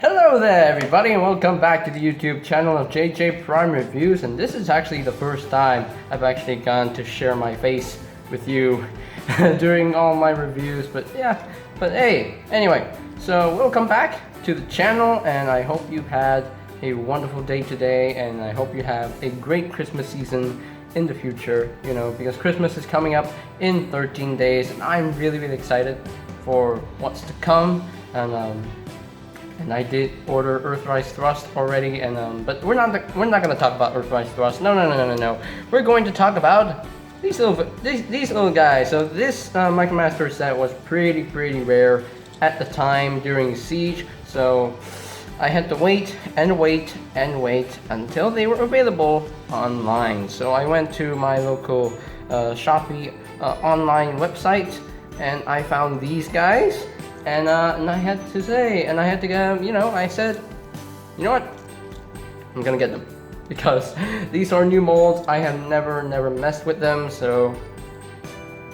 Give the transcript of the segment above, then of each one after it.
Hello there everybody and welcome back to the YouTube channel of JJ Prime Reviews, and this is actually the first time I've actually gone to share my face with you during all my reviews, but hey, anyway, so welcome back to the channel and I hope you had a wonderful day today and I hope you have a great Christmas season in the future, you know, because Christmas is coming up in 13 days and I'm really excited for what's to come. And I did order Earthrise Thrust already, and but we're not gonna talk about Earthrise Thrust. No. We're going to talk about these little guys. So this Micromaster set was pretty rare at the time during Siege. So I had to wait until they were available online. So I went to my local Shopee online website and I found these guys. And I had to go, you know, I said, you know what, I'm gonna get them. Because these are new molds, I have never messed with them, so,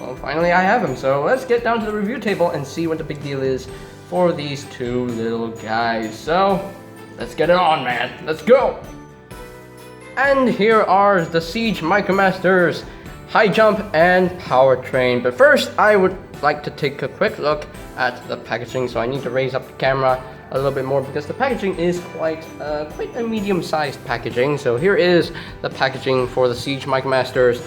well, finally I have them. So let's get down to the review table and see what the big deal is for these two little guys. So, let's get it on, man, let's go! And here are the Siege Micromasters HIGHJUMP and Powertrain. But first, I would like to take a quick look at the packaging, so I need to raise up the camera a little bit more because the packaging is quite a medium-sized packaging. So here is the packaging for the Siege Micromasters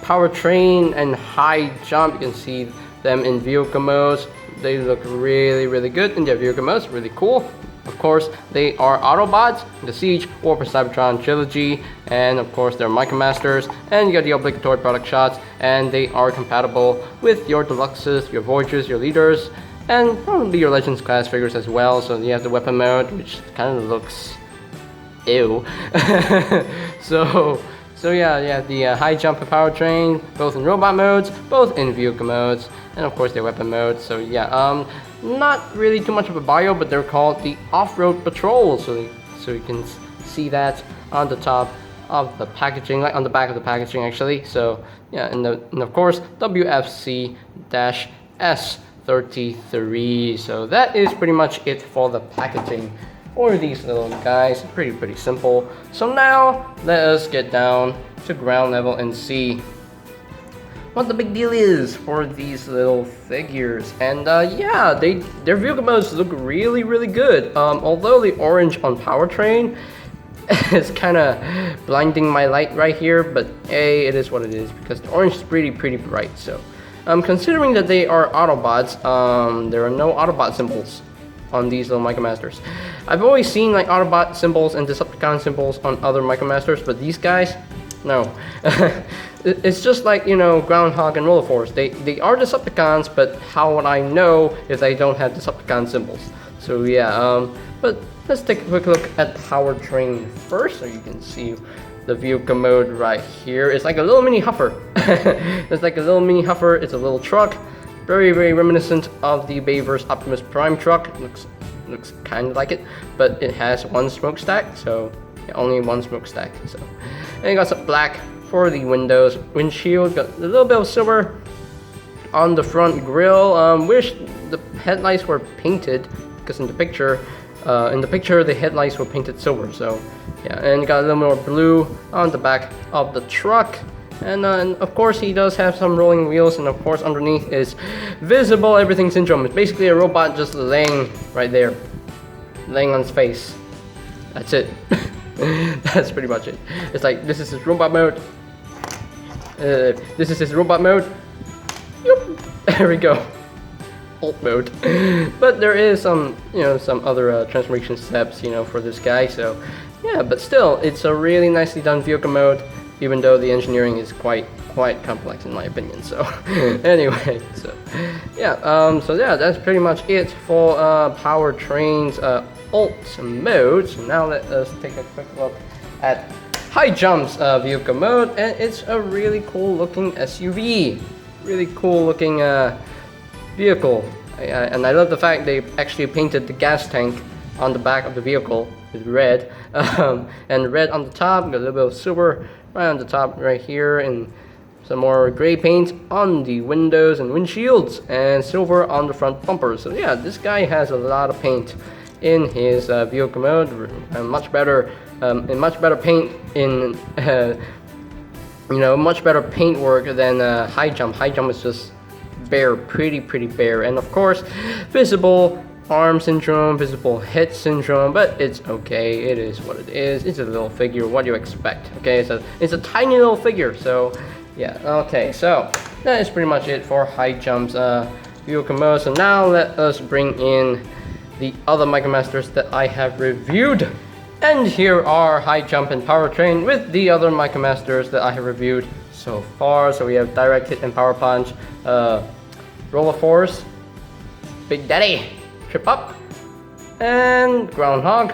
Powertrain and HIGHJUMP. You can see them in vehicle modes. They look really good in their vehicle modes, really cool. Of course, they are Autobots, the Siege or Cybertron trilogy, and of course they're Micromasters, and you got the obligatory product shots, and they are compatible with your Deluxes, your Voyagers, your Leaders, and probably your Legends class figures as well. So you have the weapon mode, which kind of looks ew. So yeah, the HIGHJUMP and Powertrain, both in robot modes, both in vehicle modes, and of course their weapon modes. So yeah, not really too much of a bio, but they're called the Off-Road Patrol. So you can see that on the top of the packaging, like on the back of the packaging actually. So yeah, and of course WFC-S33. So that is pretty much it for the packaging for these little guys. Pretty simple. So now let us get down to ground level and see what the big deal is for these little figures. And yeah, their vehicle modes look really good. Although the orange on Powertrain is kind of blinding my light right here, but hey, it is what it is because the orange is pretty bright. So considering that they are Autobots, there are no Autobot symbols on these little Micromasters. I've always seen like Autobot symbols and Decepticon symbols on other Micromasters, but these guys, no. It's just like, you know, Groundhog and Roller Force. They are Decepticons, but how would I know if they don't have Decepticon symbols? So yeah, but let's take a quick look at Powertrain first, so you can see the vehicle mode right here. It's like a little mini huffer. It's like a little mini huffer. It's a little truck, very reminiscent of the Bayverse Optimus Prime truck. Looks kind of like it, but it has one smokestack, so yeah, only one smokestack. So, and you got some black for the windshield, got a little bit of silver on the front grille. Wish the headlights were painted, because in the picture the headlights were painted silver. So yeah, and got a little more blue on the back of the truck. And of course he does have some rolling wheels, and of course underneath is visible everything syndrome. It's basically a robot just laying right there, laying on his face. That's it. That's pretty much it. It's like, this is his robot mode. This is his robot mode. Yoop. There we go. Alt mode. But there is some, you know, some other transformation steps, you know, for this guy. So yeah, but still, it's a really nicely done vehicle mode, even though the engineering is quite complex in my opinion. So anyway, so yeah, that's pretty much it for Powertrain's alt mode. So now let us take a quick look at HIGHJUMP's vehicle mode, and it's a really cool looking SUV, really cool looking vehicle. And I love the fact they actually painted the gas tank on the back of the vehicle with red, and red on the top, got a little bit of silver right on the top right here, and some more gray paint on the windows and windshields, and silver on the front bumper. So yeah, this guy has a lot of paint in his vehicle mode. Much better, in much better paint in you know, much better paint work than high jump. High jump is just bare, pretty bare, and of course, visible arm syndrome, visible head syndrome, but it's okay. It is what it is. It's a little figure. What do you expect? Okay, it's a tiny little figure. So yeah, okay. So that is pretty much it for high jumps vehicle mode. So now let us bring in the other Micromasters that I have reviewed. And here are High Jump and Powertrain with the other Micromasters that I have reviewed so far. So we have Direct Hit and Power Punch, Roller Force, Big Daddy, Trip Up, and Groundhog,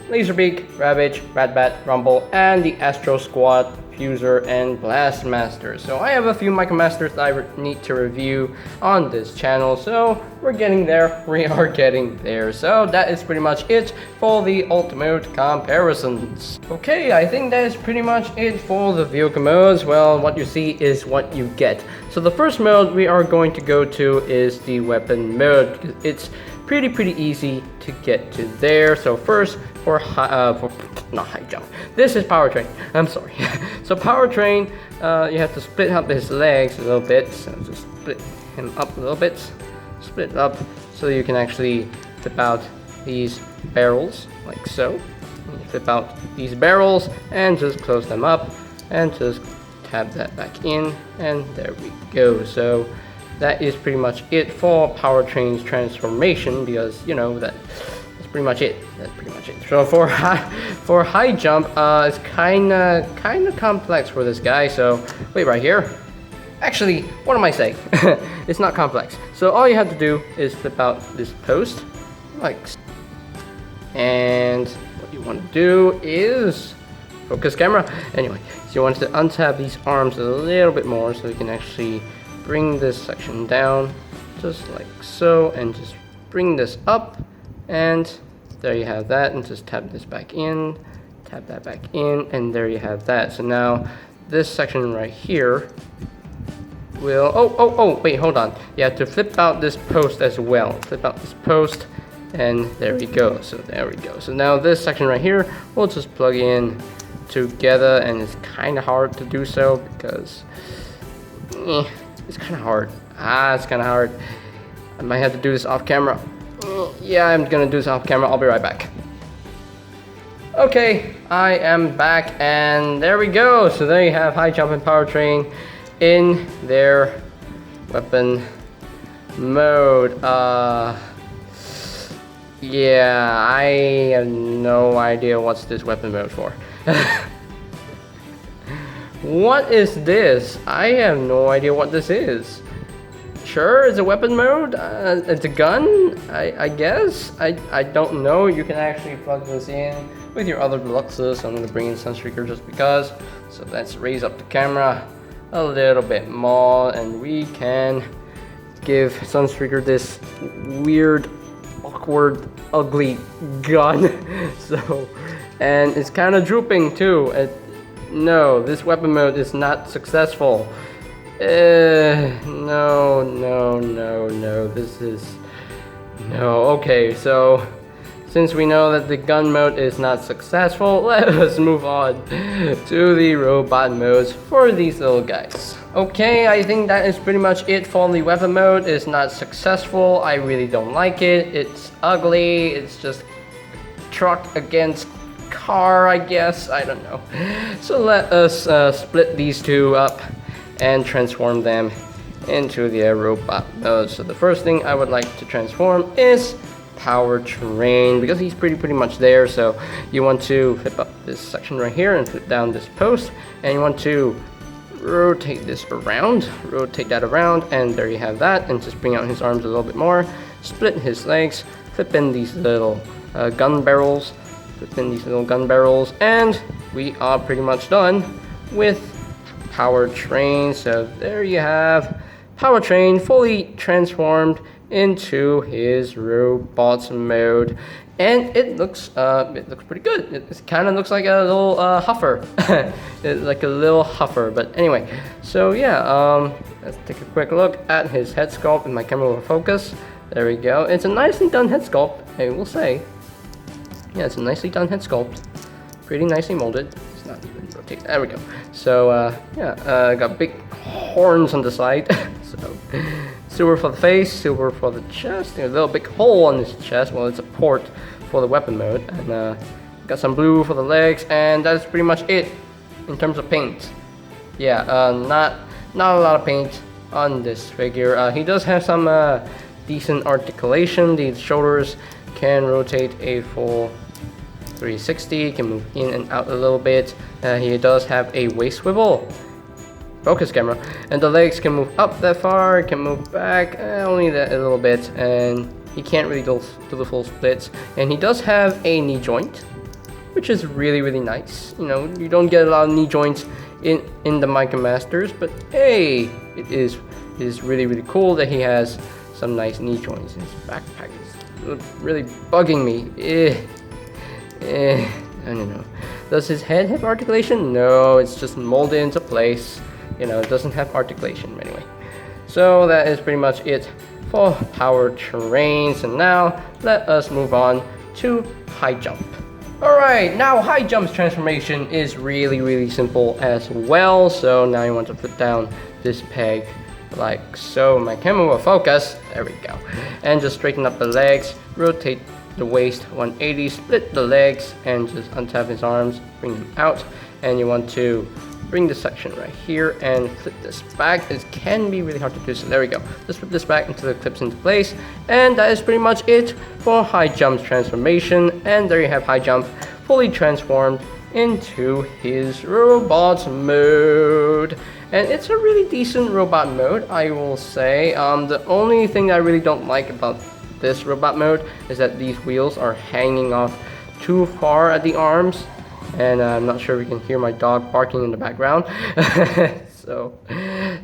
Laserbeak, Ravage, Ratbat, Rumble, and the Astro Squad, Fuser, and Blastmaster. So I have a few Micromasters that I need to review on this channel, so we're getting there. We are getting there. So that is pretty much it for the ultimate comparisons. Okay, I think that is pretty much it for the vehicle modes. Well, what you see is what you get. So the first mode we are going to go to is the weapon mode, because it's pretty easy to get to there. So first, for not high jump, this is Powertrain. I'm sorry. So Powertrain, you have to split up his legs a little bit. So just split him up a little bit, split it up so you can actually flip out these barrels like so. You flip out these barrels and just close them up and just tap that back in, and there we go. So that is pretty much it for Powertrain's transformation, because you know that's pretty much it. That's pretty much it. So for high jump, it's kinda complex for this guy. So wait, right here. Actually, what am I saying? It's not complex. So all you have to do is flip out this post, like so. And what you want to do is focus camera. Anyway, so you want to untap these arms a little bit more so you can actually bring this section down just like so, and just bring this up, and there you have that, and just tap this back in, tap that back in, and there you have that. So now this section right here will oh wait, hold on, you have to flip out this post as well. Flip out this post, and there we go. So there we go. So now this section right here we'll just plug in together, and it's kind of hard to do so because it's kind of hard. It's kind of hard. I might have to do this off camera. Yeah, I'm gonna do this off camera. I'll be right back. Okay, I am back, and there we go. So there you have High Jump and Powertrain in their weapon mode. Yeah, I have no idea what's this weapon mode for. What is this? I have no idea what this is. Sure, it's a weapon mode. It's a gun, I guess. I don't know. You can actually plug this in with your other deluxes. I'm going to bring in Sunstreaker just because. So let's raise up the camera a little bit more, and we can give Sunstreaker this weird, awkward, ugly gun. So, and it's kind of drooping too. No, this weapon mode is not successful. No, this is no. Okay, so since we know that the gun mode is not successful, let us move on to the robot modes for these little guys. Okay, I think that is pretty much it for the weapon mode. It's not successful. I really don't like it. It's ugly. It's just truck against car, I guess. I don't know. So let us split these two up and transform them into the robot mode. So the first thing I would like to transform is Powertrain, because he's pretty much there. So you want to flip up this section right here and flip down this post, and you want to rotate this around, rotate that around, and there you have that. And just bring out his arms a little bit more, split his legs, flip in these little gun barrels, and we are pretty much done with Powertrain. So there you have Powertrain fully transformed into his robot mode, and it looks pretty good. It kind of looks like a little huffer, like a little huffer. But anyway, so yeah, let's take a quick look at his head sculpt, and my camera will focus. There we go. It's a nicely done head sculpt, I will say. Yeah, it's a nicely done head sculpt. Pretty nicely molded. It's not even rotate. There we go. So yeah, got big horns on the side. So silver for the face, silver for the chest. A little big hole on his chest. Well, it's a port for the weapon mode. And got some blue for the legs, and that's pretty much it in terms of paint. Yeah, not a lot of paint on this figure. He does have some decent articulation. These shoulders can rotate a full 360, can move in and out a little bit. He does have a waist swivel. Focus camera. And the legs can move up that far, can move back only that a little bit, and he can't really do the full splits. And he does have a knee joint, which is really nice. You know, you don't get a lot of knee joints in the Micromasters, but hey, it is really cool that he has some nice knee joints. His backpack is really bugging me. I don't know. Does his head have articulation? No, it's just molded into place. You know, it doesn't have articulation anyway. So that is pretty much it for powertrains. And now let us move on to high jump. Alright, now high jump's transformation is really simple as well. So now you want to put down this peg like so. My camera will focus. There we go. And just straighten up the legs, rotate the waist 180, split the legs, and just untap his arms, bring them out. And you want to bring this section right here and flip this back. It can be really hard to do, so there we go. Just flip this back until it clips into place. And that is pretty much it for high jump's transformation. And there you have high jump fully transformed into his robot mode. And it's a really decent robot mode, I will say. The only thing I really don't like about this robot mode is that these wheels are hanging off too far at the arms. And I'm not sure if you can hear my dog barking in the background. So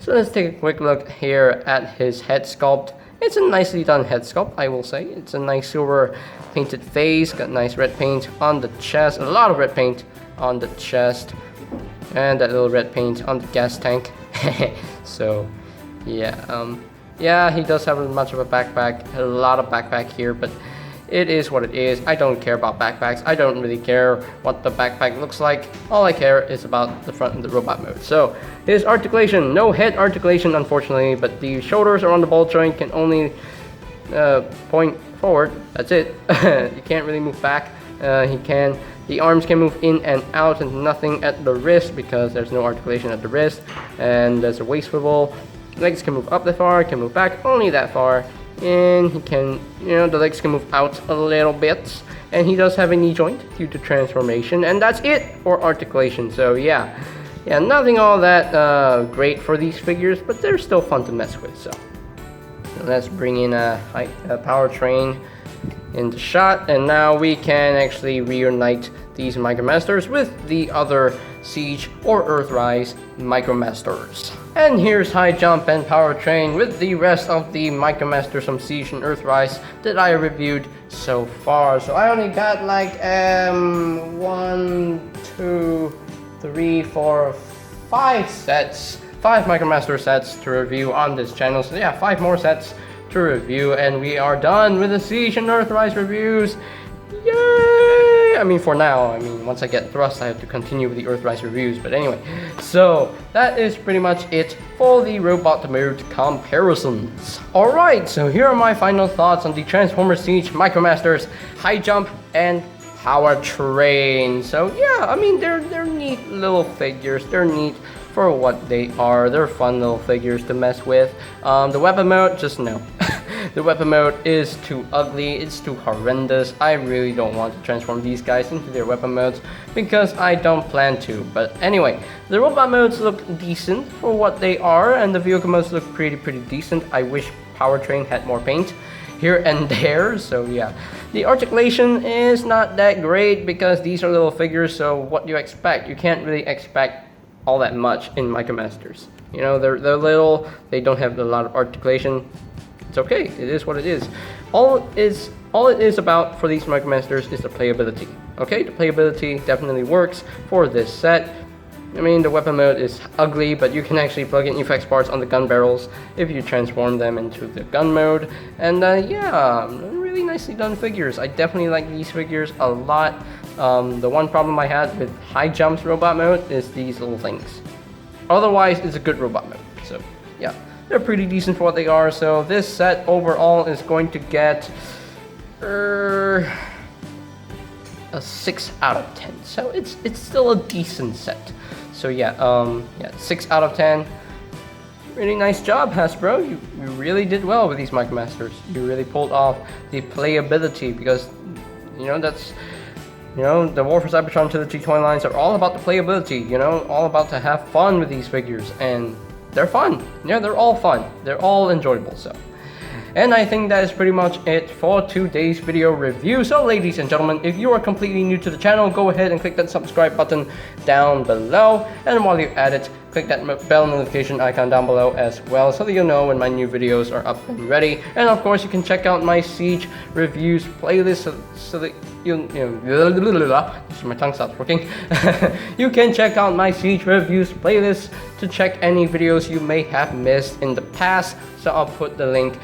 let's take a quick look here at his head sculpt. It's a nicely done head sculpt, I will say. It's a nice silver painted face, got nice red paint on the chest, a lot of red paint on the chest, and that little red paint on the gas tank. So yeah, he does have much of a backpack, a lot of backpack here, but it is what it is. I don't care about backpacks. I don't really care what the backpack looks like. All I care is about the front of the robot mode. So his articulation, no head articulation unfortunately, but the shoulders are on the ball joint, can only point forward. That's it. You can't really move back. The arms can move in and out, and nothing at the wrist because there's no articulation at the wrist. And there's a waist swivel. Legs can move up that far, can move back only that far. And he can, the legs can move out a little bit. And he does have a knee joint due to transformation. And that's it for articulation. So yeah, nothing all that great for these figures, but they're still fun to mess with. So let's bring in a powertrain in the shot. And now we can actually reunite these Micromasters with the other Siege or Earthrise Micromasters. And here's High Jump and Powertrain with the rest of the Micromasters from Siege and Earthrise that I reviewed so far. So I only got like 1, 2, 3, 4, 5 sets, 5 Micromaster sets to review on this channel. So yeah, 5 more sets to review, and we are done with the Siege and Earthrise reviews. Yay! I mean, for now. I mean, once I get Thrust, I have to continue with the Earthrise reviews. But anyway, so that is pretty much it for the robot mode comparisons. Alright, so here are my final thoughts on the Transformers Siege Micromasters High Jump and Powertrain. So yeah, I mean, they're neat little figures. They're neat for what they are. They're fun little figures to mess with. The weapon mode, just no. The weapon mode is too ugly, it's too horrendous. I really don't want to transform these guys into their weapon modes because I don't plan to. But anyway, the robot modes look decent for what they are, and the vehicle modes look pretty decent. I wish Powertrain had more paint here and there, so yeah. The articulation is not that great because these are little figures, so what do you expect? You can't really expect all that much in Micromasters. You know, they're little, they don't have a lot of articulation. It's okay, it is what it is. All it is about for these Micromasters is the playability. Okay, the playability definitely works for this set. I mean, the weapon mode is ugly, but you can actually plug in effects parts on the gun barrels if you transform them into the gun mode. And yeah, I'm really nicely done figures. I definitely like these figures a lot. The one problem I had with HIGHJUMP's robot mode is these little things. Otherwise, it's a good robot mode. So yeah, they're pretty decent for what they are. So this set overall is going to get a 6 out of 10. So it's still a decent set. So yeah, 6 out of 10. Really nice job, Hasbro. You really did well with these Micromasters. You really pulled off the playability, because that's the War for Cybertron Trilogy toy lines are all about the playability. All about to have fun with these figures, and they're fun. Yeah, they're all fun. They're all enjoyable. So. And I think that is pretty much it for today's video review. So ladies and gentlemen, if you are completely new to the channel, go ahead and click that subscribe button down below. And while you're at it, click that bell notification icon down below as well, so that you'll know when my new videos are up and ready. And of course, you can check out my Siege reviews playlist so that my tongue stops working. You can check out my Siege reviews playlist to check any videos you may have missed in the past. So I'll put the link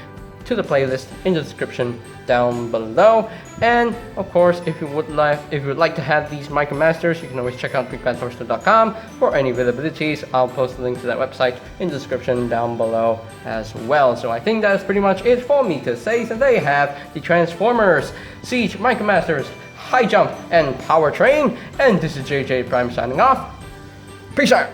to the playlist in the description down below. And of course, if you would like to have these Micromasters, you can always check out BigBadToyStore.com for any availabilities. I'll post the link to that website in the description down below as well. So I think that's pretty much it for me to say. So there you have the Transformers, Siege, Micromasters, High Jump, and Powertrain. And this is JJ Prime signing off. Peace out.